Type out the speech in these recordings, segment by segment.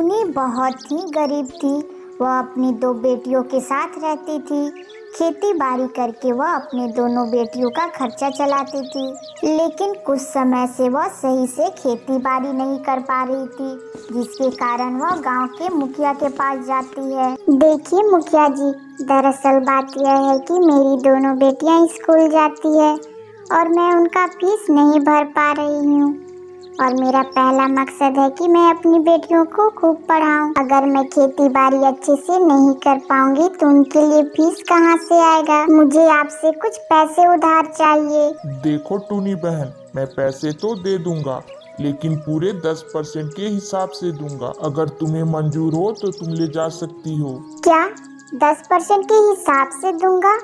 टूनी बहुत ही गरीब थी। वह अपनी दो बेटियों के साथ रहती थी। खेती बाड़ी करके वह अपने दोनों बेटियों का खर्चा चलाती थी, लेकिन कुछ समय से वह सही से खेती बाड़ी नहीं कर पा रही थी, जिसके कारण वह गांव के मुखिया के पास जाती है। देखिए मुखिया जी, दरअसल बात यह है कि मेरी दोनों बेटियां स्कूल जाती है और मैं उनका फीस नहीं भर पा रही हूँ, और मेरा पहला मकसद है कि मैं अपनी बेटियों को खूब पढ़ाऊं। अगर मैं खेती बाड़ी अच्छे से नहीं कर पाऊंगी तो उनके लिए फीस कहाँ से आएगा? मुझे आपसे कुछ पैसे उधार चाहिए। देखो टूनी बहन, मैं पैसे तो दे दूंगा, लेकिन पूरे 10% के हिसाब से दूंगा। अगर तुम्हें मंजूर हो तो तुम ले जा सकती हो। क्या 10% के हिसाब से दूंगा?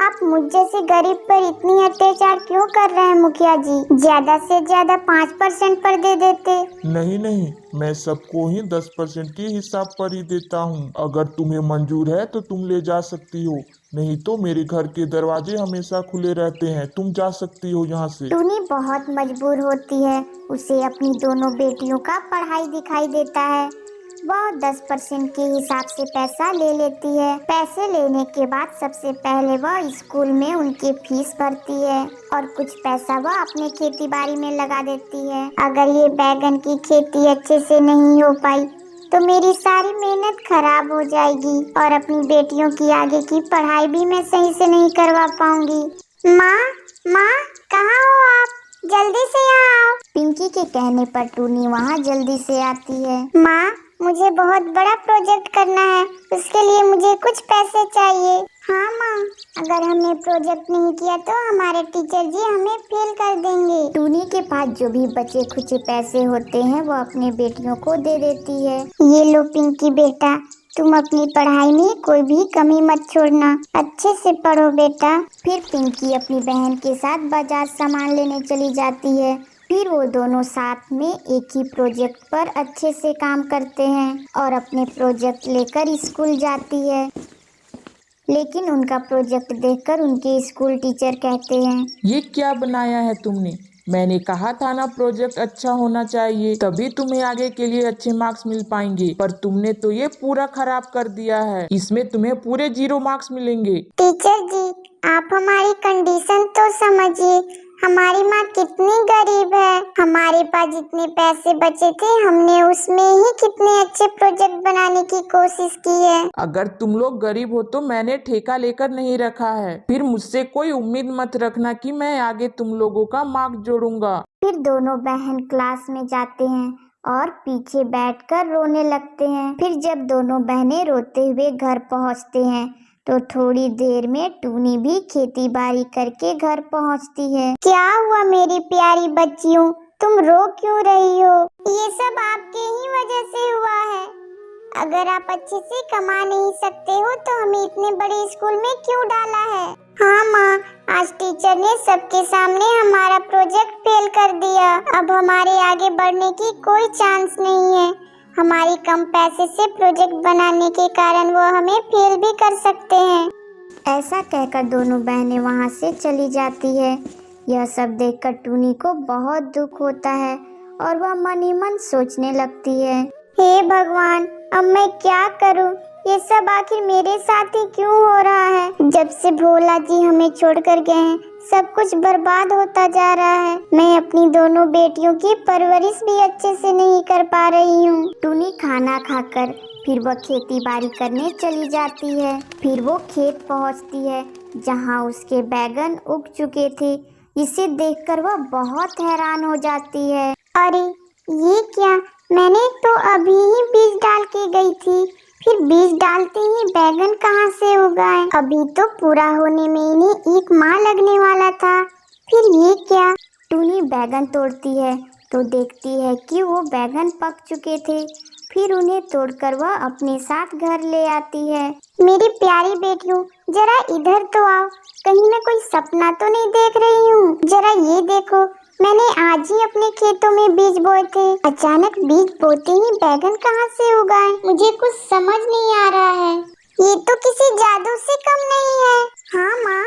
आप मुझ जैसे गरीब पर इतनी अत्याचार क्यों कर रहे हैं मुखिया जी? ज्यादा से ज्यादा 5% पर दे देते। नहीं नहीं, मैं सबको ही 10% के हिसाब पर ही देता हूँ। अगर तुम्हें मंजूर है तो तुम ले जा सकती हो, नहीं तो मेरे घर के दरवाजे हमेशा खुले रहते हैं, तुम जा सकती हो यहाँ से। टूनी बहुत मजबूर होती है। उसे अपनी दोनों बेटियों का पढ़ाई दिखाई देता है। वह 10% के हिसाब से पैसा ले लेती है। पैसे लेने के बाद सबसे पहले वह स्कूल में उनकी फीस भरती है और कुछ पैसा वह अपने खेती बाड़ी में लगा देती है। अगर ये बैगन की खेती अच्छे से नहीं हो पाई तो मेरी सारी मेहनत खराब हो जाएगी और अपनी बेटियों की आगे की पढ़ाई भी मैं सही से नहीं करवा पाऊंगी। माँ, माँ, कहाँ हो आप? जल्दी से यहाँ आओ। पिंकी के कहने पर टूनी वहाँ जल्दी से आती है। माँ, मुझे बहुत बड़ा प्रोजेक्ट करना है, उसके लिए मुझे कुछ पैसे चाहिए। हाँ माँ, अगर हमने प्रोजेक्ट नहीं किया तो हमारे टीचर जी हमें फेल कर देंगे। टूनी के पास जो भी बचे खुचे पैसे होते हैं वो अपने बेटियों को दे देती है। ये लो पिंकी बेटा, तुम अपनी पढ़ाई में कोई भी कमी मत छोड़ना, अच्छे से पढ़ो बेटा। फिर पिंकी अपनी बहन के साथ बाजार सामान लेने चली जाती है। फिर वो दोनों साथ में एक ही प्रोजेक्ट पर अच्छे से काम करते हैं और अपने प्रोजेक्ट लेकर स्कूल जाती है। लेकिन उनका प्रोजेक्ट देखकर उनके स्कूल टीचर कहते हैं, ये क्या बनाया है तुमने? मैंने कहा था ना प्रोजेक्ट अच्छा होना चाहिए, तभी तुम्हें आगे के लिए अच्छे मार्क्स मिल पाएंगे, पर तुमने तो ये पूरा खराब कर दिया है। इसमें तुम्हें पूरे 0 मार्क्स मिलेंगे। टीचर जी, आप हमारी कंडीशन तो समझिए। हमारी माँ कितनी गरीब है। हमारे पास जितने पैसे बचे थे हमने उसमें ही कितने अच्छे प्रोजेक्ट बनाने की कोशिश की है। अगर तुम लोग गरीब हो तो मैंने ठेका लेकर नहीं रखा है। फिर मुझसे कोई उम्मीद मत रखना कि मैं आगे तुम लोगों का मार्क्स जोड़ूंगा। फिर दोनों बहन क्लास में जाते हैं और पीछे बैठकर रोने लगते हैं। फिर जब दोनों बहनें रोते हुए घर पहुंचते हैं तो थोड़ी देर में टूनी भी खेती बाड़ी करके घर पहुंचती है। क्या हुआ मेरी प्यारी बच्चियों, तुम रो क्यों रही हो? ये सब आपके ही वजह से हुआ है। अगर आप अच्छे से कमा नहीं सकते हो तो हमें इतने बड़े स्कूल में क्यों डाला है? हाँ माँ, आज टीचर ने सबके सामने हमारा प्रोजेक्ट फेल कर दिया। अब हमारे आगे बढ़ने की कोई चांस नहीं है। हमारी कम पैसे से प्रोजेक्ट बनाने के कारण वो हमें फेल भी कर सकते हैं। ऐसा कहकर दोनों बहनें वहाँ से चली जाती है। यह सब देखकर टूनी को बहुत दुख होता है और वह मन ही मन सोचने लगती है, हे भगवान, अब मैं क्या करूं? ये सब आखिर मेरे साथ ही क्यों हो रहा है? जब से भोला जी हमें छोड़कर गए हैं सब कुछ बर्बाद होता जा रहा है। मैं अपनी दोनों बेटियों की परवरिश भी अच्छे से नहीं कर पा रही हूँ। टूनी खाना खाकर फिर वह खेती बाड़ी करने चली जाती है। फिर वो खेत पहुँचती है जहाँ उसके बैगन उग चुके थे। इसे देखकर वह बहुत हैरान हो जाती है। अरे ये क्या, मैंने तो अभी ही बीज डाल के गई थी, फिर बीज डालते ही बैगन कहाँ से उगाए? अभी तो पूरा होने में इन्हें 1 माह लगने वाला था, फिर ये क्या? टूनी बैगन तोड़ती है तो देखती है कि वो बैगन पक चुके थे। फिर उन्हें तोड़कर वह अपने साथ घर ले आती है। मेरी प्यारी बेटियों, जरा इधर तो आओ, कहीं मैं कोई सपना तो नहीं देख रही हूँ? जरा ये देखो, मैंने आज ही अपने खेतों में बीज बोए थे, अचानक बीज बोते ही बैगन कहाँ से उगाए? मुझे कुछ समझ नहीं आ रहा है। ये तो किसी जादू से कम नहीं है। हाँ माँ,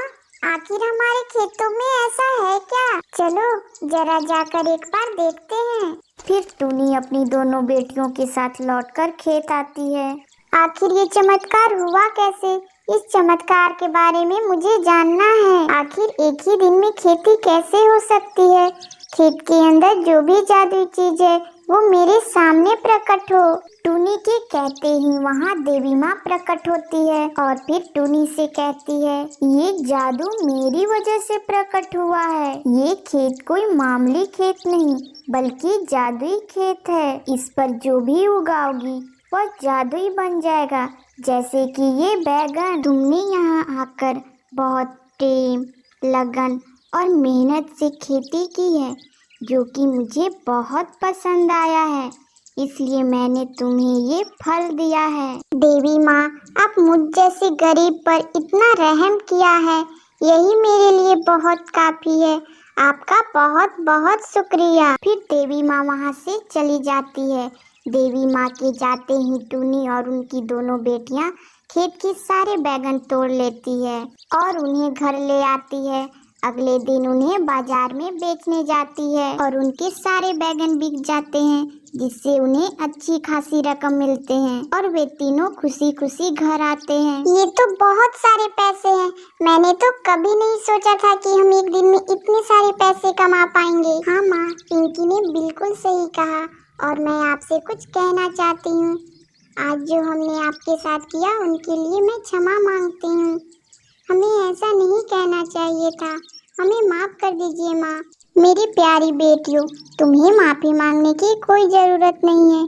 आखिर हमारे खेतों में ऐसा है क्या? चलो जरा जाकर एक बार देखते हैं। फिर टूनी अपनी दोनों बेटियों के साथ लौटकर खेत आती है। आखिर ये चमत्कार हुआ कैसे? इस चमत्कार के बारे में मुझे जानना है। आखिर एक ही दिन में खेती कैसे हो सकती है? खेत के अंदर जो भी जादुई चीज है वो मेरे सामने प्रकट हो। टूनी के कहते ही वहाँ देवी माँ प्रकट होती है और फिर टूनी से कहती है, ये जादू मेरी वजह से प्रकट हुआ है। ये खेत कोई मामूली खेत नहीं बल्कि जादुई खेत है। इस पर जो भी उगाओगी वह जादुई बन जाएगा। जैसे कि ये बैगन तुमने यहाँ आकर बहुत प्रेम, लगन और मेहनत से खेती की है जो कि मुझे बहुत पसंद आया है, इसलिए मैंने तुम्हें ये फल दिया है। देवी माँ, आप मुझ जैसे गरीब पर इतना रहम किया है, यही मेरे लिए बहुत काफी है। आपका बहुत बहुत शुक्रिया। फिर देवी माँ वहाँ से चली जाती है। देवी माँ के जाते ही टूनी और उनकी दोनों बेटियाँ खेत के सारे बैगन तोड़ लेती है और उन्हें घर ले आती है। अगले दिन उन्हें बाजार में बेचने जाती है और उनके सारे बैगन बिक जाते हैं, जिससे उन्हें अच्छी खासी रकम मिलते हैं और वे तीनों खुशी खुशी घर आते हैं। ये तो बहुत सारे पैसे हैं। मैंने तो कभी नहीं सोचा था कि हम एक दिन में इतने सारे पैसे कमा पाएंगे। हाँ माँ, पिंकी ने बिल्कुल सही कहा और मैं आपसे कुछ कहना चाहती हूँ। आज जो हमने आपके साथ किया उनके लिए मैं क्षमा मांगती हूँ। हमें ऐसा नहीं कहना चाहिए था। हमें माफ कर दीजिए माँ। मेरी प्यारी बेटियों, तुम्हें माफी मांगने की कोई जरूरत नहीं है।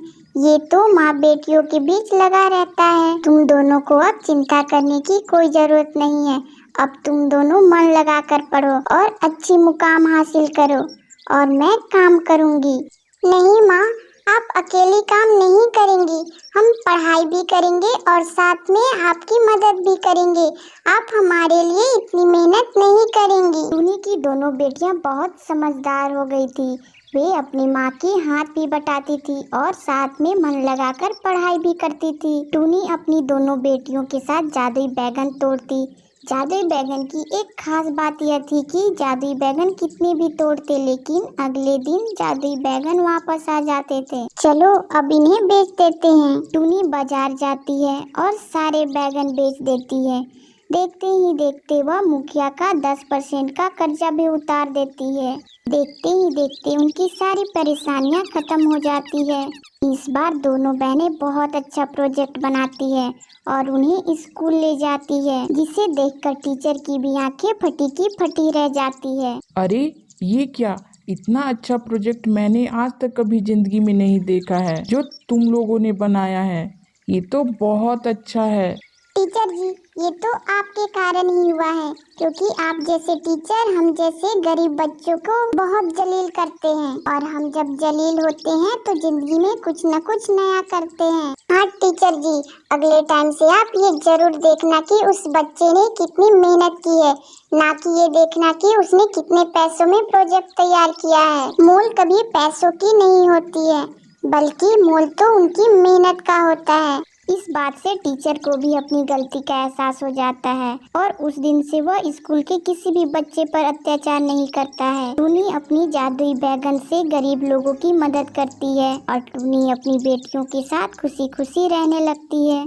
ये तो माँ बेटियों के बीच लगा रहता है। तुम दोनों को अब चिंता करने की कोई जरूरत नहीं है। अब तुम दोनों मन लगाकर पढ़ो और अच्छी मुकाम हासिल करो और मैं काम करूँगी। नहीं माँ, आप अकेली काम नहीं करेंगी। हम पढ़ाई भी करेंगे और साथ में आपकी मदद भी करेंगे। आप हमारे लिए इतनी मेहनत नहीं करेंगी। टूनी की दोनों बेटियां बहुत समझदार हो गई थी। वे अपनी माँ की हाथ भी बटाती थी और साथ में मन लगाकर पढ़ाई भी करती थी। टूनी अपनी दोनों बेटियों के साथ जादुई बैगन तोड़ती। जादुई बैगन की एक खास बात यह थी कि जादुई बैगन कितने भी तोड़ते लेकिन अगले दिन जादुई बैगन वापस आ जाते थे। चलो अब इन्हें बेच देते हैं। टूनी बाजार जाती है और सारे बैगन बेच देती है। देखते ही देखते वह मुखिया का 10% का कर्जा भी उतार देती है। देखते ही देखते उनकी सारी परेशानियां खत्म हो जाती है। इस बार दोनों बहनें बहुत अच्छा प्रोजेक्ट बनाती है और उन्हें स्कूल ले जाती है, जिसे देखकर टीचर की भी आंखें फटी की फटी रह जाती है। अरे ये क्या, इतना अच्छा प्रोजेक्ट मैंने आज तक कभी जिंदगी में नहीं देखा है जो तुम लोगों ने बनाया है। ये तो बहुत अच्छा है। टीचर जी, ये तो आपके कारण ही हुआ है, क्योंकि आप जैसे टीचर हम जैसे गरीब बच्चों को बहुत जलील करते हैं और हम जब जलील होते हैं तो जिंदगी में कुछ न कुछ नया करते हैं। हाँ टीचर जी, अगले टाइम से आप ये जरूर देखना कि उस बच्चे ने कितनी मेहनत की है, ना कि ये देखना कि उसने कितने पैसों में प्रोजेक्ट तैयार किया है। मोल कभी पैसों की नहीं होती है, बल्कि मोल तो उनकी मेहनत का होता है। इस बात से टीचर को भी अपनी गलती का एहसास हो जाता है और उस दिन से वह स्कूल के किसी भी बच्चे पर अत्याचार नहीं करता है। टूनी अपनी जादुई बैगन से गरीब लोगों की मदद करती है और टूनी अपनी बेटियों के साथ खुशी खुशी रहने लगती है।